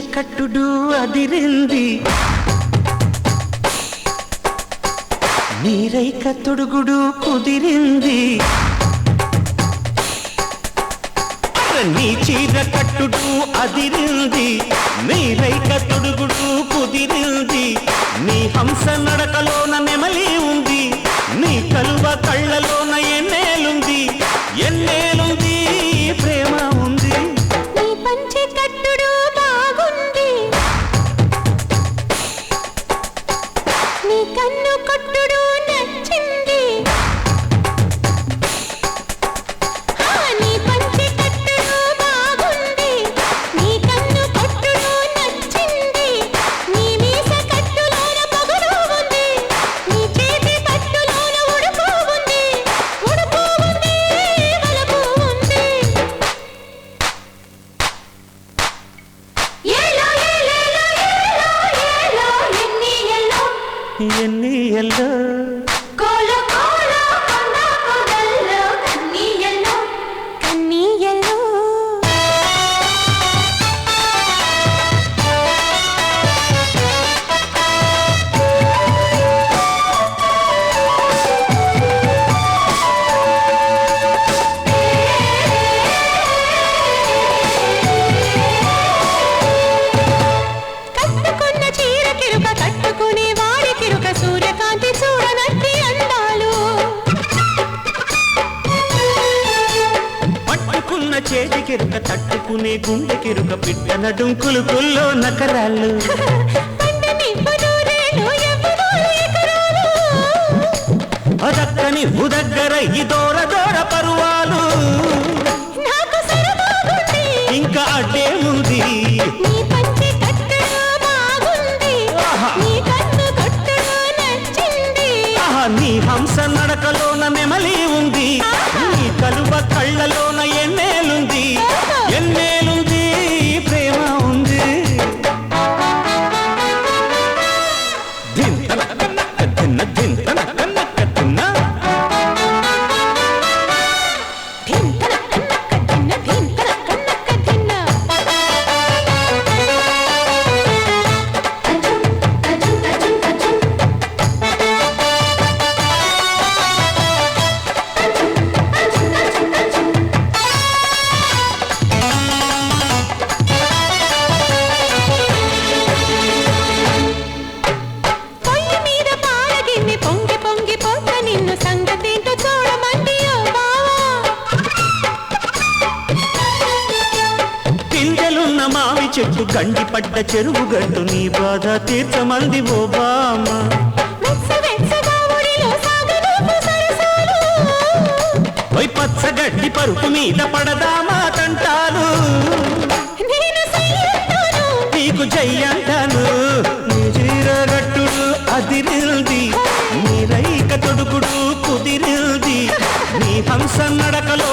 కట్టుడు అదిరింది నీ రైక తొడుగుడు కుదిరింది నీ చీర కట్టుడు అదిరింది నీ రైక తొడుగుడు కుదిరింది నీ హంస నడకలోన నెమలి ఉంది నీ కలువ కళ్ళలోన ఎన్నేలుంది ఎన్నేలుంది ప్రేమ ఉంది నీ పంచె కట్టుడు బాగుంది నీ కన్ను కొట్టుడు నచ్చింది నీ పంచె కట్టుడు బాగుంది నీ కన్ను కొట్టుడు నచ్చింది నీ మీస కట్టులోన పొగరు ఉంది నీ చేతి పట్టులోన ఉడుపు ఉంది ఉడుపు ఉంది వలపు ఉంది ఏలో ఏలేలో ఏలో ఎన్ని ఎల్లో ఎన్ని ఎల్లో కోలో కోలో కొండ కొడల్లో కన్ని ఎల్లో కన్ని ఎల్లో కట్టుకున్న చీర కిరుక కట్టుకునే వాడి కిరుక సూర్యకాంతి చూడనట్టి అందాలు పట్టుకున్న చేతి కెరుక తట్టుకునే గుండె కెరుక పిట్ట నడుంకులు కుల్లో నకరాళ్ళు పండని పదూరేలు ఎవ్వరాలు ఎకరాలు అదక్కని ఉదగ్గర ఈ దూర దూర పరువాలు నాకు సరదాగుంది ఇంకా అడ్డేముంది నీ పంచె కట్టుడు బాగుంది నీ కన్ను కొట్టుడు నచ్చింది ఆహా నీ హంస నడకలోన నెమలి ఉంది నీ కలువ కళ్ళలోన ఎన్నేలుంది ఎన్నేలుంది ప్రేమ ఉంది ధింతన కన్నక్క తిన్న ధింతన కన్నక్క తిన్న ధింతన కన్నక్క తిన్న ధింతన కన్నక్క తిన్న అజం అజం అజం పొయ్యి మీద పాలగిన్ని పొంగి పొంగి పోత నిన్ను సంగతేంటో చూడమంది ఓ బావా పిందెలున్న మావి చెట్టు గండి పడ్డ చెరువు గట్టు నీ బాధ తీర్చమంది ఓ బామ్మ వెచ్చ వెచ్చగా ఊరిలో సాగలోపు సరసాలు ఓయ్ పచ్చగడ్డి పరుపు మీద పడదామా తంటాలు నేను సయ్యంటాను నీకు జయ్యంటాను నీ చీరగట్టుడు అదిరింది నీ రైక తొడుగుడు కుదిరింది నీ హంస నడకలో